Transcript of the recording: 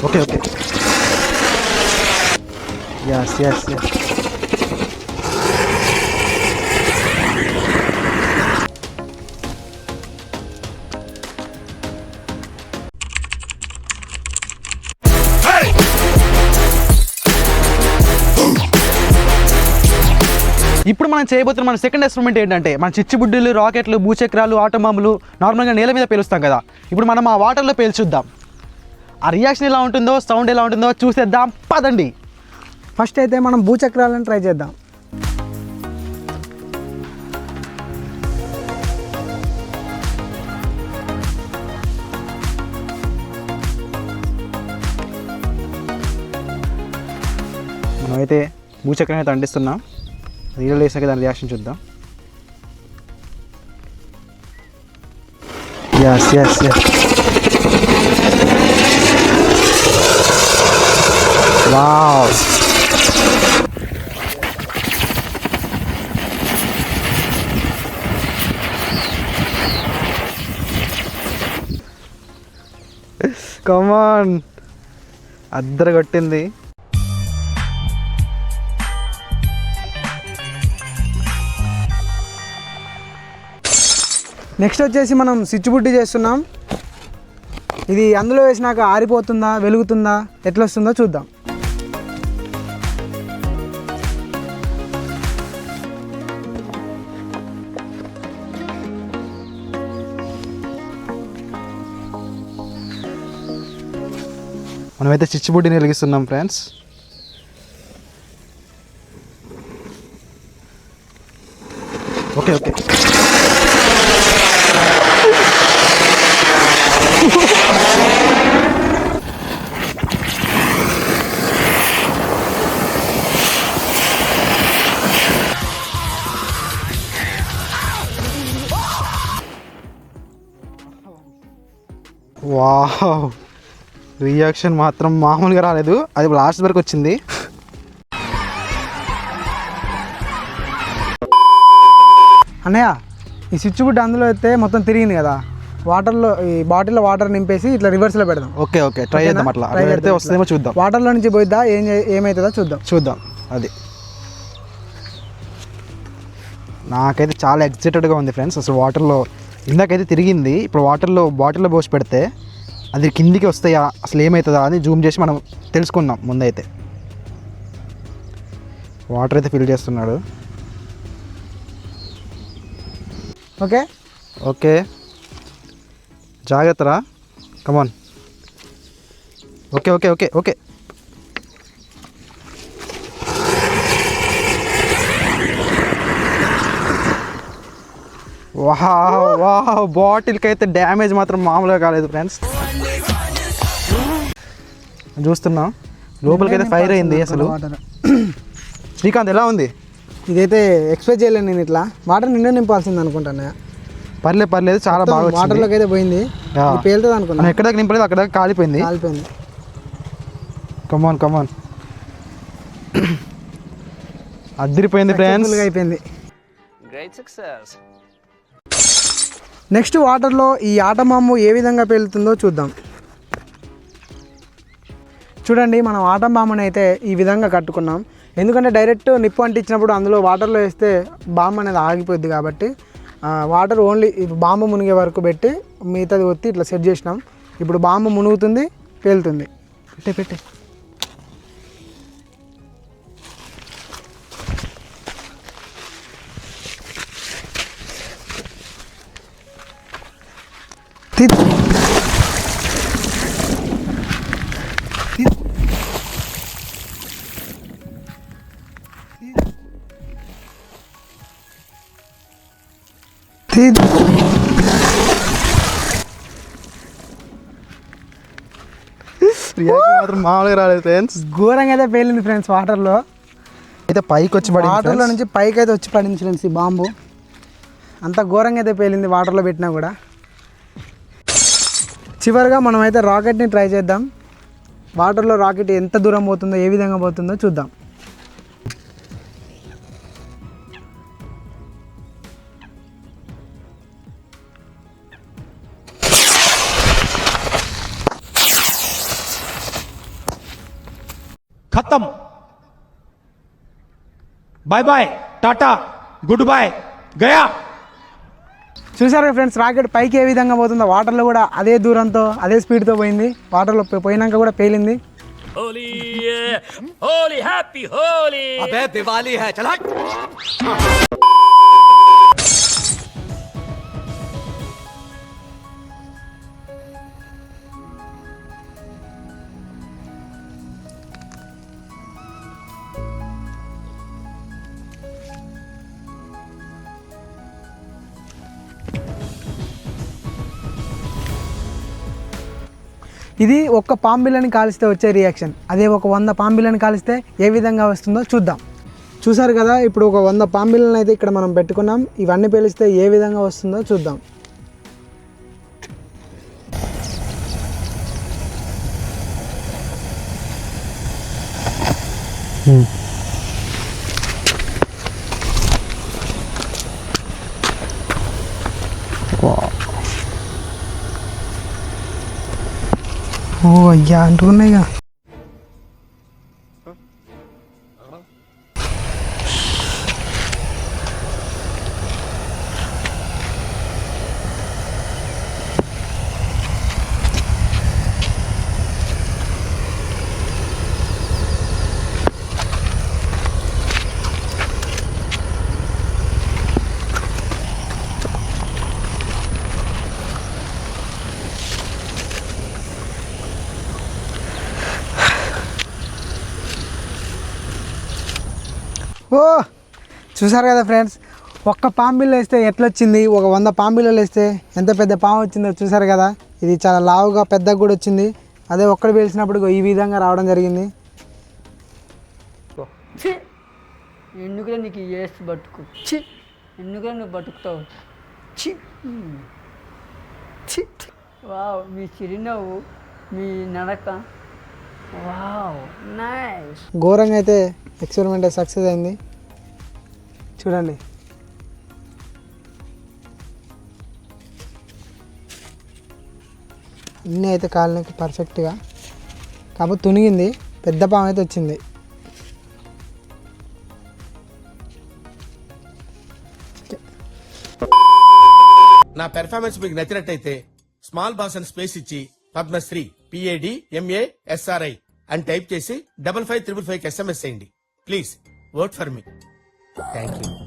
Okay okay yes yes yes. ఇప్పుడు మనం చేయబోతున్న మన సెకండ్ ఎక్స్పెరిమెంట్ ఏంటంటే మన చిచ్చుబుడ్డులు, రాకెట్లు, భూచక్రాలు, ఆటం బాంబులు నార్మల్గా నేల మీద పేలుస్తాం కదా, ఇప్పుడు మనం ఆ వాటర్లో పేల్చుద్దాం. ఆ రియాక్షన్ ఎలా ఉంటుందో, సౌండ్ ఎలా ఉంటుందో చూసేద్దాం పదండి. ఫస్ట్ అయితే మనం భూచక్రాలను ట్రై చేద్దాం. మనమైతే భూచక్రం అయితే అంటిస్తున్నాం. నీళ్ళు వేసాక దాని రియాక్షన్ చూద్దాం. Yes yes yes. Wow. Come on, అద్దరు కొట్టింది. నెక్స్ట్ వచ్చేసి మనం స్విచ్ బుడ్డి చేస్తున్నాం. ఇది అందులో వేసినాక ఆరిపోతుందా, వెలుగుతుందా, ఎట్లా వస్తుందో చూద్దాం. మనమైతే చిచ్చుబుడ్డిని వెలిగిస్తున్నాం friends. Okay okay. Wow, reaction మాత్రం మామూలుగా రాలేదు. అది లాస్ట్ వరకు వచ్చింది. అన్నయ్య, ఈ స్విచ్ బుడ్డి అందులో అయితే మొత్తం తిరిగింది కదా, వాటర్లో ఈ బాటిల్లో వాటర్ నింపేసి ఇట్లా రివర్స్లో పెడదాం. ఓకే ఓకే, ట్రై చేద్దాం. అట్లా పెడితే వస్తుందేమో చూద్దాం. వాటర్లో నుంచి పోయిద్దా, ఏమవుతుందో చూద్దాం. చూద్దాం. అది నాకైతే చాలా ఎక్సైటెడ్గా ఉంది ఫ్రెండ్స్. అసలు వాటర్లో ఇందాకైతే తిరిగింది, ఇప్పుడు బాటిల్లో పోసి పెడితే అది కిందికి వస్తాయా, అసలు ఏమవుతుందా అని జూమ్ చేసి మనం తెలుసుకుందాం. ముందైతే వాటర్ అయితే ఫిల్ చేస్తున్నాడు. ఓకే ఓకే, జాగ్రత్తరా. Come on. Okay okay okay okay. Wow wow, బాటిల్కి అయితే డ్యామేజ్ మాత్రం మామూలుగా కాలేదు ఫ్రెండ్స్. చూస్తున్నాం లోపలికైతే ఫైర్ అయింది. అసలు శ్రీకాంత్ ఎలా ఉంది? ఇదైతే ఎక్స్పెక్ట్ చేయలేను నేను. ఇట్లా వాటర్ నిండా నింపాల్సింది అనుకుంటాను. పర్లేదు, చాలా బాగా వాటర్లోకి అయితే పోయింది. పేలుతుంది అనుకున్నాను. ఎక్కడ నింపలేదు, అక్కడ కాలిపోయింది. కమాన్ కమాన్. అదిరిపోయింది ఫ్రెండ్స్, అయిపోయింది. Great success. నెక్స్ట్ వాటర్లో ఈ ఆటం బాంబు ఏ విధంగా పేలుతుందో చూద్దాం. చూడండి, మనం ఆటం బాంబుని అయితే ఈ విధంగా కట్టుకున్నాం. ఎందుకంటే డైరెక్ట్ నిప్పు అంటించినప్పుడు అందులో వాటర్లో వేస్తే బాంబు అనేది ఆగిపోద్ది కాబట్టి వాటర్ ఓన్లీ బాంబు మునిగే వరకు పెట్టి మిగతాది ఒత్తి ఇట్లా సెట్ చేసినాం. ఇప్పుడు బాంబు మునుగుతుంది, పేలుతుంది. పెట్టే మాత్రం మామూలుగా రాలేదు ఫ్రెండ్స్. ఘోరంగా అయితే పేలింది ఫ్రెండ్స్. వాటర్లో అయితే పైకి వచ్చి పడింది. వాటర్లో నుంచి పైకి అయితే వచ్చి పడింది ఫ్రెండ్స్ ఈ బాంబు. అంత ఘోరంగా అయితే పేలింది వాటర్లో పెట్టినా కూడా. చివరిగా మనమైతే రాకెట్ని ట్రై చేద్దాం. వాటర్లో రాకెట్ ఎంత దూరం పోతుందో, ఏ విధంగా పోతుందో చూద్దాం. खत्म। Bye bye, tata, goodbye, गया। చూసారు ఫ్రెండ్స్, రాకెట్ పైకి ఏ విధంగా పోతుందో వాటర్లో కూడా అదే దూరంతో అదే స్పీడ్తో పోయింది. వాటర్లో పోయినాక కూడా పేలింది. होली होली हैप्पी होली। अबे दिवाली है, चल हट। ఇది ఒక్క పాంబిళ్ళని కాలిస్తే వచ్చే రియాక్షన్. అదే ఒక 100 పాంబిళ్ళని కాలిస్తే ఏ విధంగా వస్తుందో చూద్దాం. చూసారు కదా, ఇప్పుడు ఒక 100 పాంబిళ్ళని అయితే ఇక్కడ మనం పెట్టుకున్నాం. ఇవన్నీ పేలిస్తే ఏ విధంగా వస్తుందో చూద్దాం. ఓ అయ్యా అంటున్నాయిగా. ఓ చూసారు కదా ఫ్రెండ్స్, ఒక్క పాంబిల్ వేస్తే ఎట్లొచ్చింది, ఒక 100 పాంబిళ్ళు వేస్తే ఎంత పెద్ద పాము వచ్చిందో చూసారు కదా. ఇది చాలా లావుగా పెద్దగా కూడా వచ్చింది. అదే ఒక్కడు పేల్చినప్పుడు ఈ విధంగా రావడం జరిగింది. ఎందుకురా నీకు వేసి బతుకు, చి ఎందుకురా నువ్వు బతుకుతావు, చి చి. వావ్, మీ చిరునవ్వు, మీ నడక, వావ్ నైస్. ఘోరంగా అయితే ఎక్స్పెరిమెంట్ సక్సెస్ అయింది. చూడండి, అన్నీ అయితే కాలినకి పర్ఫెక్ట్గా, కాకపోతే తునిగింది. పెద్ద పాము అయితే వచ్చింది. నా పెర్ఫార్మెన్స్ మీకు నచ్చినట్టయితే స్మాల్ బాస్ అని స్పేస్ ఇచ్చి పద్మశ్రీ PADMASRI అని టైప్ చేసి 5555 SMS చేయండి. Please vote for me. Thank you.